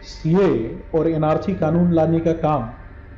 CA और NRC कानून लाने का काम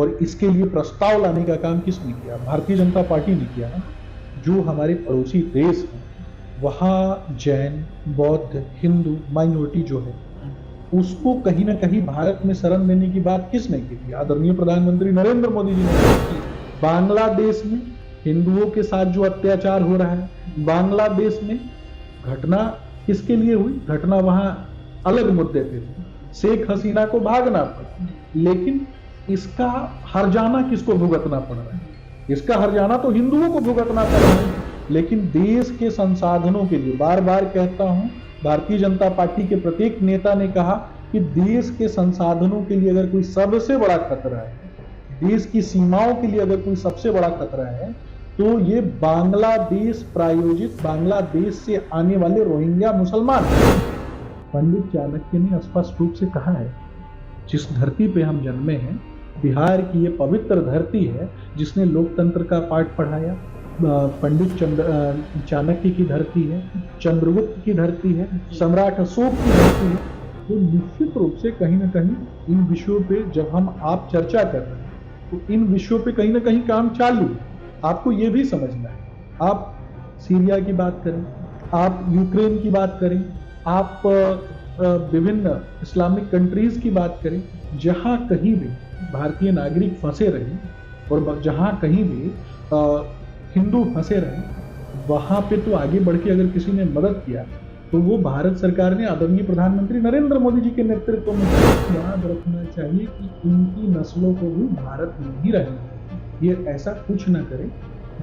और इसके लिए प्रस्ताव लाने का काम किसने किया? भारतीय जनता पार्टी ने किया ना। जो हमारे पड़ोसी देश हैं वहाँ जैन, बौद्ध, हिंदू माइनॉरिटी जो है उसको कहीं ना कहीं भारत में शरण देने की बात किसने की थी? आदरणीय प्रधानमंत्री नरेंद्र मोदी जी ने की। बांग्लादेश में हिंदुओं के साथ जो अत्याचार हो रहा है, बांग्लादेश में घटना किसके लिए हुई? घटना वहां अलग मुद्दे पे थी, शेख हसीना को भागना पड़ा, लेकिन इसका हर्जाना किसको भुगतना पड़ रहा है? इसका हर्जाना तो हिंदुओं को भुगतना पड़ रहा है। लेकिन देश के संसाधनों के लिए, बार बार कहता हूं, भारतीय जनता पार्टी के प्रत्येक नेता ने कहा कि देश के संसाधनों के लिए अगर कोई सबसे बड़ा खतरा है, देश की सीमाओं के लिए अगर कोई सबसे बड़ा खतरा है, तो ये बांग्लादेश प्रायोजित, बांग्लादेश से आने वाले रोहिंग्या मुसलमान। पंडित चाणक्य ने स्पष्ट रूप से कहा है, जिस धरती पे हम जन्मे हैं, बिहार की ये पवित्र धरती है जिसने लोकतंत्र का पाठ पढ़ाया। पंडित चाणक्य की धरती है, चंद्रगुप्त की धरती है, सम्राट अशोक की धरती है। तो निश्चित रूप से कहीं ना कहीं इन विषयों पे जब हम आप चर्चा कर रहे हैं तो इन विषयों पे कहीं ना कहीं काम चालू है। आपको ये भी समझना है, आप सीरिया की बात करें, आप यूक्रेन की बात करें, आप विभिन्न इस्लामिक कंट्रीज की बात करें, जहां कहीं भी भारतीय नागरिक फंसे रहे और जहां कहीं भी हिंदू फंसे रहे, वहां पे तो आगे बढ़ के अगर किसी ने मदद किया तो वो भारत सरकार ने आदरणीय प्रधानमंत्री नरेंद्र मोदी जी के नेतृत्व में। याद रखना चाहिए कि इनकी नस्लों को भी भारत में ही रहना, ये ऐसा कुछ ना करे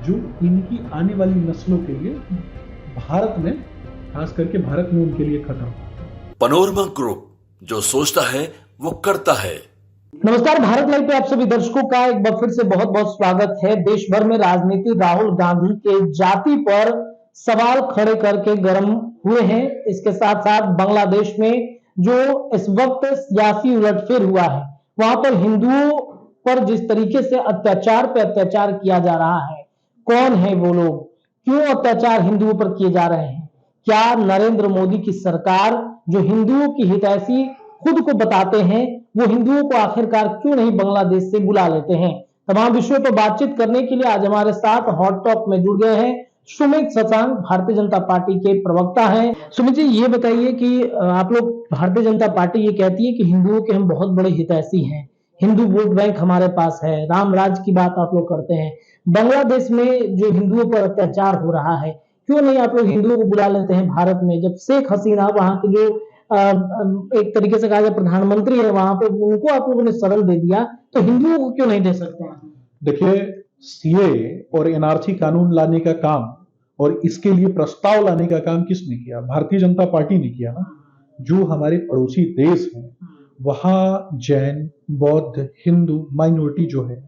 जो इनकी आने वाली नस्लों के लिए भारत में, खास करके भारत में, उनके लिए खतरा। पनोरमा ग्रुप, जो सोचता है वो करता है। नमस्कार, भारत लाइव पे आप सभी दर्शकों का एक बार फिर से बहुत बहुत स्वागत है। देश भर में राजनीति राहुल गांधी के जाति पर सवाल खड़े करके गर्म हुए हैं। इसके साथ साथ बांग्लादेश में जो इस वक्त सियासी उलटफेर हुआ है, वहां पर हिंदुओं पर जिस तरीके से अत्याचार पे अत्याचार किया जा रहा है, कौन है वो लोग, क्यों अत्याचार हिंदुओं पर किए जा रहे हैं, क्या नरेंद्र मोदी की सरकार जो हिंदुओं की हितैषी खुद को बताते हैं, वो हिंदुओं को आखिरकार क्यों नहीं बांग्लादेश से बुला लेते हैं? तमाम विषयों पर बातचीत करने के लिए आज हमारे साथ हॉट टॉक में जुड़ गए हैं सुमित शशांक, भारतीय जनता पार्टी के प्रवक्ता हैं। सुमित जी, ये बताइए कि आप लोग, भारतीय जनता पार्टी ये कहती है कि हिंदुओं के हम बहुत बड़े हितैषी हैं, हिंदू वोट बैंक हमारे पास है, राम राज की बात आप लोग करते हैं। बांग्लादेश में जो हिंदुओं पर अत्याचार हो रहा है, क्यों नहीं आप लोग हिंदुओं को बुला लेते हैं भारत में? जब शेख हसीना वहां के जो एक तरीके से कहा जाए प्रधानमंत्री है, वहां पे उनको आप लोगों ने शरण दे दिया, तो हिंदुओं को क्यों नहीं दे सकते हैं? देखिए, सीए और एनआरसी कानून लाने का काम और इसके लिए प्रस्ताव लाने का काम किसने किया? भारतीय जनता पार्टी ने किया ना। जो हमारे पड़ोसी देश हैं वहां जैन, बौद्ध, हिंदू माइनॉरिटी जो है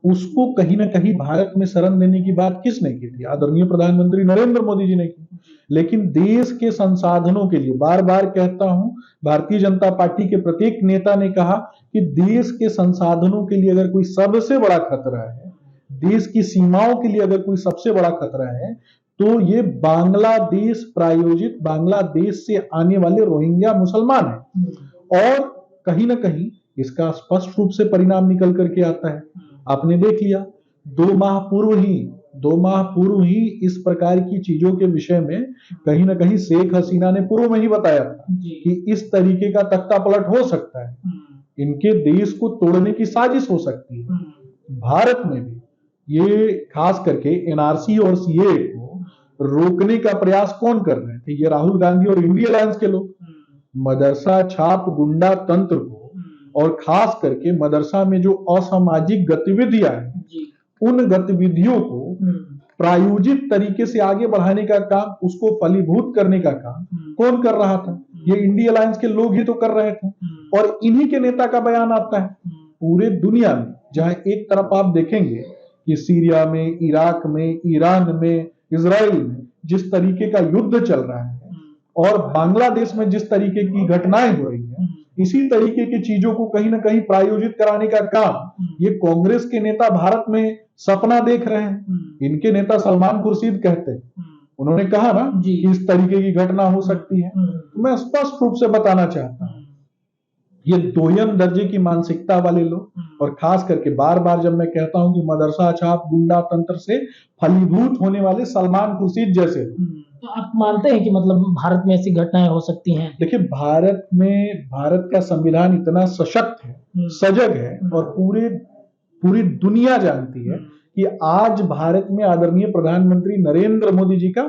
उसको कहीं ना कहीं भारत में शरण देने की बात किसने की थी? आदरणीय प्रधानमंत्री नरेंद्र मोदी जी ने की। लेकिन देश के संसाधनों के लिए, बार बार कहता हूं, भारतीय जनता पार्टी के प्रत्येक नेता ने कहा कि देश के संसाधनों के लिए अगर कोई सबसे बड़ा खतरा है, देश की सीमाओं के लिए अगर कोई सबसे बड़ा खतरा है, तो ये बांग्लादेश प्रायोजित, बांग्लादेश से आने वाले रोहिंग्या मुसलमान हैं। और कहीं ना कहीं इसका स्पष्ट रूप से परिणाम निकल करके आता है। आपने देख लिया, 2 माह पूर्व ही इस प्रकार की चीजों के विषय में कहीं ना कहीं शेख हसीना ने पूर्व में ही बताया था कि इस तरीके का तख्ता पलट हो सकता है, इनके देश को तोड़ने की साजिश हो सकती है। भारत में भी ये खास करके एनआरसी और सीए को रोकने का प्रयास कौन कर रहे थे? ये राहुल गांधी और इंडिया अलायंस के लोग। मदरसा छाप गुंडा तंत्र को और खास करके मदरसा में जो असामाजिक गतिविधियां हैं, उन गतिविधियों को प्रायोजित तरीके से आगे बढ़ाने का काम, उसको फलीभूत करने का काम कौन कर रहा था? ये इंडिया अलायंस के लोग ही तो कर रहे थे। और इन्हीं के नेता का बयान आता है। पूरे दुनिया में जहां एक तरफ आप देखेंगे कि सीरिया में, इराक में, ईरान में, इजराइल में जिस तरीके का युद्ध चल रहा है और बांग्लादेश में जिस तरीके की घटनाएं हो रही हैं, इसी तरीके की चीजों को कहीं ना कहीं प्रायोजित कराने का काम ये कांग्रेस के नेता भारत में सपना देख रहे हैं। इनके नेता सलमान खुर्शीद कहते हैं, उन्होंने कहा ना कि इस तरीके की घटना हो सकती है। तो मैं स्पष्ट रूप से बताना चाहता हूं, ये दोयम दर्जे की मानसिकता वाले लोग, और खास करके बार बार जब मैं कहता हूं कि मदरसा छाप गुंडा तंत्र से फलीभूत होने वाले सलमान खुर्शीद जैसे लोग। तो आप मानते हैं कि मतलब भारत में ऐसी घटनाएं हो सकती हैं? देखिए, भारत का संविधान इतना सशक्त है, सजग है, और पूरी दुनिया जानती है कि आज भारत में आदरणीय प्रधानमंत्री नरेंद्र मोदी जी का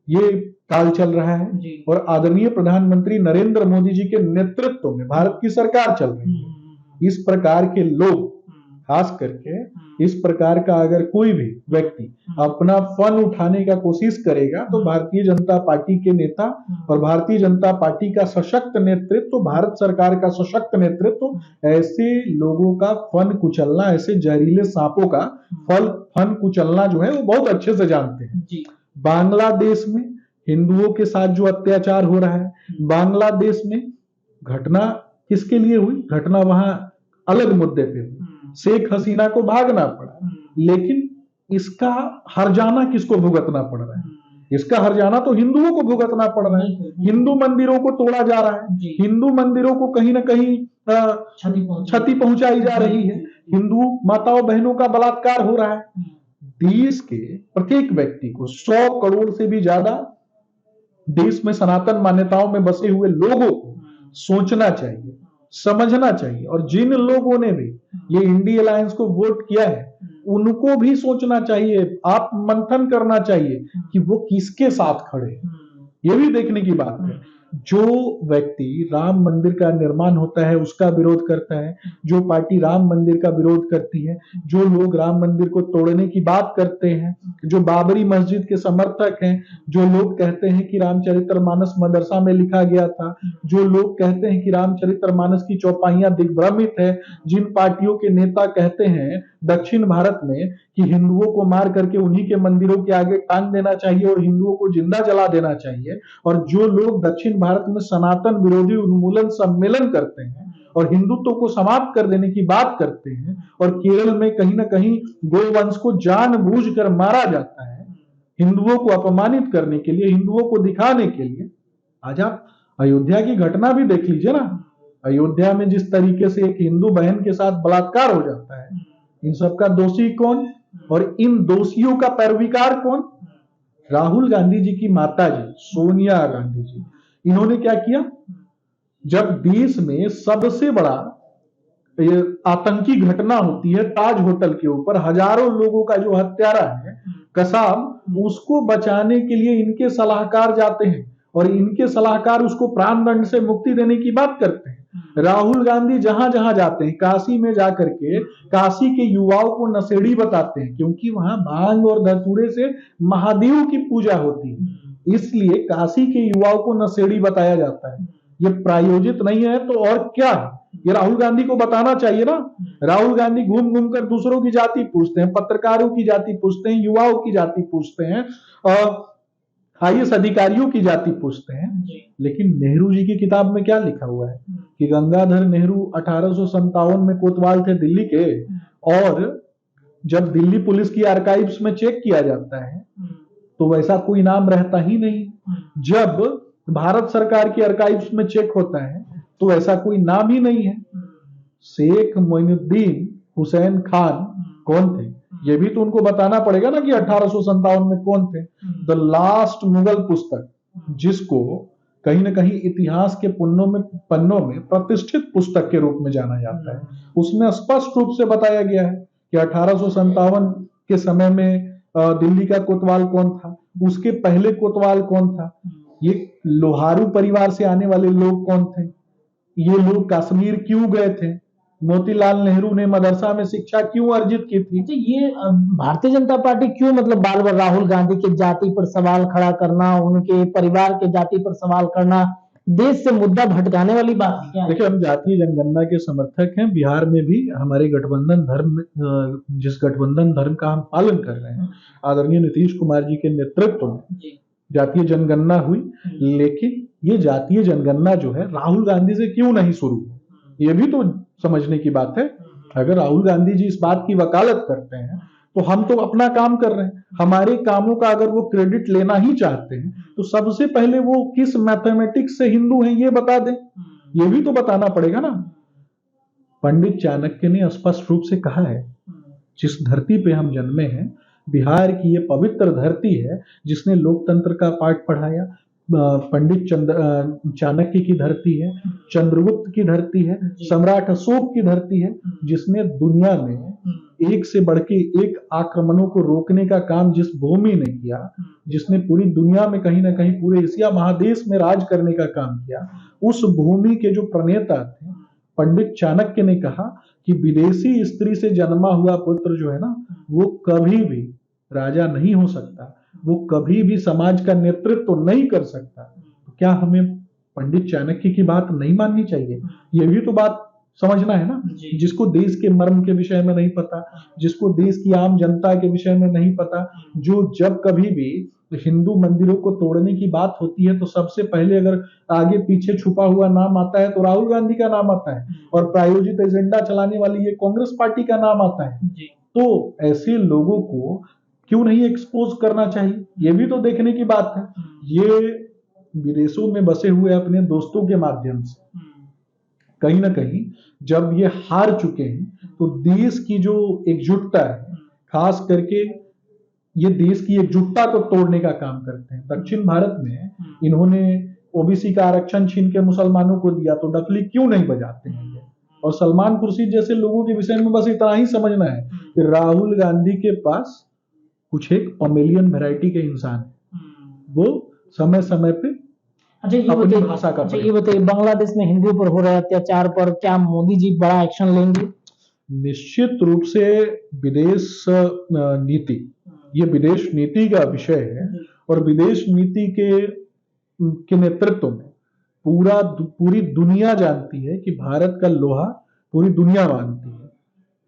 ये काल चल रहा है, और आदरणीय प्रधानमंत्री नरेंद्र मोदी जी के नेतृत्व में भारत की सरकार चल रही है। इस प्रकार के लोग, खास करके इस प्रकार का अगर कोई भी व्यक्ति अपना फन उठाने का कोशिश करेगा, तो भारतीय जनता पार्टी के नेता और भारतीय जनता पार्टी का सशक्त नेतृत्व, भारत सरकार का सशक्त नेतृत्व ऐसे लोगों का फन कुचलना, ऐसे जहरीले सांपों का फन कुचलना जो है वो बहुत अच्छे से जानते हैं। बांग्लादेश में हिंदुओं के साथ जो अत्याचार हो रहा है, बांग्लादेश में घटना किसके लिए हुई? घटना वहां अलग मुद्दे पे हुई, शेख हसीना को भागना पड़ा, लेकिन इसका हर्जाना किसको भुगतना पड़ रहा है? इसका हर्जाना तो हिंदुओं को भुगतना पड़ रहा है। हिंदू मंदिरों को तोड़ा जा रहा है, हिंदू मंदिरों को कहीं ना कहीं क्षति पहुंचाई जा रही है, हिंदू माताओं बहनों का बलात्कार हो रहा है। देश के प्रत्येक व्यक्ति को, 100 करोड़ से भी ज्यादा देश में सनातन मान्यताओं में बसे हुए लोगों को सोचना चाहिए, समझना चाहिए, और जिन लोगों ने भी ये इंडी अलायंस को वोट किया है उनको भी सोचना चाहिए, आप मंथन करना चाहिए कि वो किसके साथ खड़े हैं। ये भी देखने की बात है। जो व्यक्ति राम मंदिर का निर्माण होता है उसका विरोध करता है, जो पार्टी राम मंदिर का विरोध करती है, जो लोग राम मंदिर को तोड़ने की बात करते हैं, जो बाबरी मस्जिद के समर्थक हैं, जो लोग कहते हैं कि रामचरितमानस मदरसा में लिखा गया था, जो लोग कहते हैं कि रामचरितमानस की चौपाइयां दिग्भ्रमित है, जिन पार्टियों के नेता कहते हैं दक्षिण भारत में कि हिंदुओं को मार करके उन्हीं के मंदिरों के आगे टांग देना चाहिए और हिंदुओं को जिंदा जला देना चाहिए, और जो लोग दक्षिण भारत में सनातन विरोधी उन्मूलन सम्मेलन करते हैं और हिंदुत्व को समाप्त कर देने की बात करते हैं, और केरल में कहीं ना कहीं गोवंश को जानबूझकर मारा जाता है हिंदुओं को अपमानित करने के लिए, हिंदुओं को दिखाने के लिए। आज आप अयोध्या की घटना भी देख लीजिए ना, अयोध्या में जिस तरीके से एक हिंदू बहन के साथ बलात्कार हो जाता है, इन सबका दोषी कौन और इन दोषियों का पैरवीकार कौन? राहुल गांधी जी की माता जी सोनिया गांधी जी। इन्होंने क्या किया? जब देश में सबसे बड़ा आतंकी घटना होती है ताज होटल के ऊपर, हजारों लोगों का जो हत्यारा है कसाब, उसको बचाने के लिए इनके सलाहकार जाते हैं और इनके सलाहकार उसको प्राणदंड से मुक्ति देने की बात करते हैं। राहुल गांधी जहां जहां जाते हैं, काशी में जाकर के काशी के युवाओं को नशेड़ी बताते हैं, क्योंकि वहां भांग और धतूरे से महादेव की पूजा होती है, इसलिए काशी के युवाओं को नशेड़ी बताया जाता है। ये प्रायोजित नहीं है तो और क्या है? ये राहुल गांधी को बताना चाहिए ना। राहुल गांधी घूम घूम कर दूसरों की जाति पूछते हैं, पत्रकारों की जाति पूछते हैं, युवाओं की जाति पूछते हैं, IAS अधिकारियों की जाति पूछते हैं, लेकिन नेहरू जी की किताब में क्या लिखा हुआ है कि गंगाधर नेहरू 1857 में कोतवाल थे दिल्ली के, और जब दिल्ली पुलिस की आर्काइव्स में चेक किया जाता है तो वैसा कोई नाम रहता ही नहीं। जब भारत सरकार की आर्काइव्स में चेक होता है तो ऐसा कोई नाम ही नहीं है। शेख मोइनुद्दीन हुसैन खान कौन थे? ये भी तो उनको बताना पड़ेगा ना कि 1857 में कौन थे। द लास्ट मुगल पुस्तक, जिसको कहीं ना कहीं इतिहास के पन्नों में प्रतिष्ठित पुस्तक के रूप में जाना जाता है, उसमें स्पष्ट रूप से बताया गया है कि 1857 के समय में दिल्ली का कोतवाल कौन था, उसके पहले कोतवाल कौन था, ये लोहारू परिवार से आने वाले लोग कौन थे, ये लोग कश्मीर क्यों गए थे, मोतीलाल नेहरू ने मदरसा में शिक्षा क्यों अर्जित की थी। तो ये भारतीय जनता पार्टी क्यों मतलब बार बार राहुल गांधी की जाति पर सवाल खड़ा करना, उनके परिवार के जाति पर सवाल करना, देश से मुद्दा भटकाने वाली बात है क्या? देखिए, हम जातीय जनगणना के समर्थक हैं। बिहार में भी हमारे गठबंधन धर्म, जिस गठबंधन धर्म का हम पालन कर रहे हैं, आदरणीय नीतीश कुमार जी के नेतृत्व में जातीय जनगणना हुई, लेकिन ये जातीय जनगणना जो है राहुल गांधी से क्यों नहीं शुरू, ये भी तो समझने की बात है। अगर राहुल गांधी जी इस बात की वकालत करते हैं तो हम तो अपना काम कर रहे हैं। हमारे कामों का अगर वो क्रेडिट लेना ही चाहते हैं तो सबसे पहले वो किस मैथमेटिक्स से हिंदू हैं ये बता दें। ये भी तो बताना पड़ेगा ना। पंडित चाणक्य ने स्पष्ट रूप से कहा है, जिस धरती पे हम जन्मे हैं, बिहार की ये पवित्र धरती है जिसने लोकतंत्र का पाठ पढ़ाया, पंडित चाणक्य की धरती है, चंद्रगुप्त की धरती है, सम्राट अशोक की धरती है, जिसने दुनिया में एक से बढ़ के एक आक्रमणों को रोकने का काम जिस भूमि ने किया, जिसने पूरी दुनिया में कहीं ना कहीं पूरे एशिया महादेश में राज करने का काम किया, उस भूमि के जो प्रणेता थे पंडित चाणक्य ने कहा कि विदेशी स्त्री से जन्मा हुआ पुत्र जो है ना, वो कभी भी राजा नहीं हो सकता, वो कभी भी समाज का नेतृत्व नहीं कर सकता। तो क्या हमें पंडित चाणक्य की बात नहीं माननी चाहिए? ये भी तो बात समझना है ना। जिसको देश के मर्म के विषय में नहीं पता, जिसको देश की आम जनता के विषय में नहीं पता, जो जब कभी भी हिंदू मंदिरों को तोड़ने की बात होती है तो सबसे पहले अगर आगे पीछे छुपा हुआ नाम आता है तो राहुल गांधी का नाम आता है, और प्रायोजित एजेंडा चलाने वाली ये कांग्रेस पार्टी का नाम आता है। तो ऐसे लोगों को क्यों नहीं एक्सपोज करना चाहिए? ये भी तो देखने की बात है। ये विदेशों में बसे हुए अपने दोस्तों के माध्यम से कहीं ना कहीं जब ये हार चुके हैं तो देश की जो एकजुटता है, खास करके ये देश की एकजुटता को तोड़ने का काम करते हैं। दक्षिण भारत में इन्होंने ओबीसी का आरक्षण छीन के मुसलमानों को दिया, तो डफली क्यों नहीं बजाते हैं? और सलमान खुर्शीद जैसे लोगों के विषय में बस इतना ही समझना है कि राहुल गांधी के पास कुछ एक पमेलियन वैरायटी के इंसान है, वो समय समय पे अपनी भाषा का। ये बताइए, बांग्लादेश में हिंदुओं पर हो रहे अत्याचार पर क्या मोदी जी बड़ा एक्शन लेंगे? निश्चित रूप से विदेश नीति, ये विदेश नीति का विषय है, और विदेश नीति के नेतृत्व में पूरी दुनिया जानती है कि भारत का लोहा पूरी दुनिया मानती है।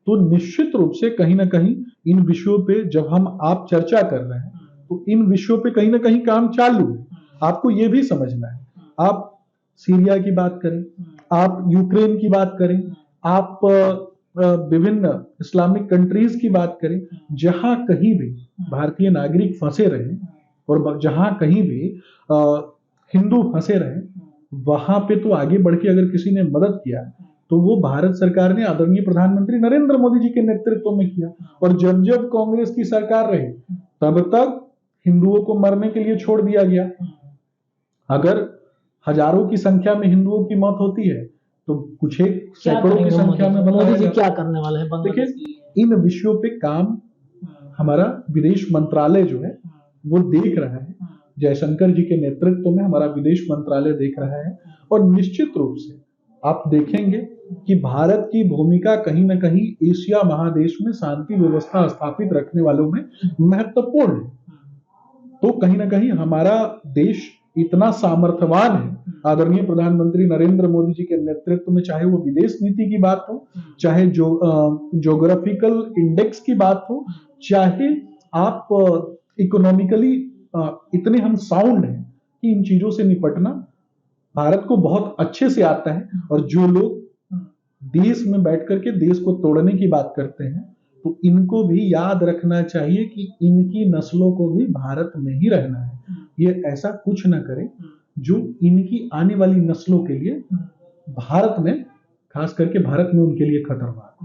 तो निश्चित रूप से कहीं ना कहीं इन विषयों पे जब हम आप चर्चा कर रहे हैं तो इन विषयों पे कहीं ना कहीं काम चालू है। आपको ये भी समझना है, आप सीरिया की बात करें, आप यूक्रेन की बात करें, आप विभिन्न इस्लामिक कंट्रीज की बात करें, जहां कहीं भी भारतीय नागरिक फंसे रहे और जहां कहीं भी हिंदू फंसे रहे, वहां पे तो आगे बढ़ के अगर किसी ने मदद किया तो वो भारत सरकार ने आदरणीय प्रधानमंत्री नरेंद्र मोदी जी के नेतृत्व में किया। और जब जब कांग्रेस की सरकार रही तब तक हिंदुओं को मरने के लिए छोड़ दिया गया। अगर हजारों की संख्या में हिंदुओं की मौत होती है तो कुछ एक सैकड़ों की संख्या में मोदी जी क्या करने वाले हैं? देखिए, इन विषयों पे काम हमारा विदेश मंत्रालय जो है वो देख रहा है। जयशंकर जी के नेतृत्व में हमारा विदेश मंत्रालय देख रहा है, और निश्चित रूप से आप देखेंगे कि भारत की भूमिका कहीं ना कहीं एशिया महादेश में शांति व्यवस्था स्थापित रखने वालों में महत्वपूर्ण है। तो कहीं ना कहीं हमारा देश इतना सामर्थ्यवान है आदरणीय प्रधानमंत्री नरेंद्र मोदी जी के नेतृत्व में, चाहे वो विदेश नीति की बात हो, चाहे ज्योग्राफिकल इंडेक्स की बात हो, चाहे आप इकोनॉमिकली इतने हम साउंड हैं कि इन चीजों से निपटना भारत को बहुत अच्छे से आता है। और जो लोग देश में बैठ करके देश को तोड़ने की बात करते हैं तो इनको भी याद रखना चाहिए कि इनकी नस्लों को भी भारत में ही रहना है। ये ऐसा कुछ ना करें जो इनकी आने वाली नस्लों के लिए भारत में, खास करके भारत में, उनके लिए खतरनाक।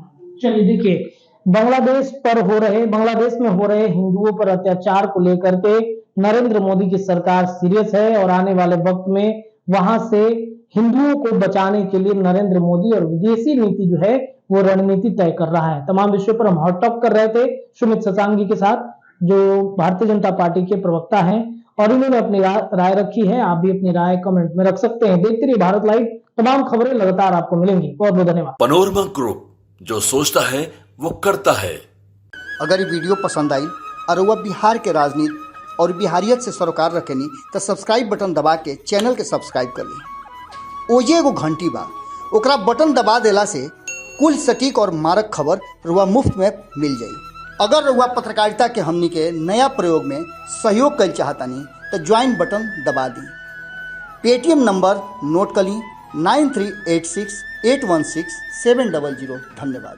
चलिए देखिए, बांग्लादेश में हो रहे हिंदुओं पर अत्याचार को लेकर के नरेंद्र मोदी की सरकार सीरियस है, और आने वाले वक्त में वहां से हिंदुओं को बचाने के लिए नरेंद्र मोदी और विदेशी नीति जो है वो रणनीति तय कर रहा है। तमाम विषयों पर हम हॉट टॉक कर रहे थे सुमित शशांक जी के साथ, जो भारतीय जनता पार्टी के प्रवक्ता हैं, और इन्होंने अपनी राय रखी है। आप भी अपनी राय कमेंट में रख सकते हैं। देखते रहिए भारत लाइव, तमाम खबरें लगातार आपको मिलेंगी। बहुत बहुत धन्यवाद। पनोरमा ग्रुप, जो सोचता है वो करता है। अगर ये वीडियो पसंद आई और वह बिहार के राजनीति और बिहारियत से सरोकार रखेनी तो सब्सक्राइब बटन दबा के चैनल के सब्सक्राइब कर ली। ओजे एगो घंटी बा, ओकरा बटन दबा देला से कुल सटीक और मारक खबर रुआ मुफ्त में मिल जाई। अगर रुआ पत्रकारिता के हमनी के नया प्रयोग में सहयोग कर चाहतानी तो ज्वाइन बटन दबा दी। पेटीएम नंबर नोट कर ली 9386816700। धन्यवाद।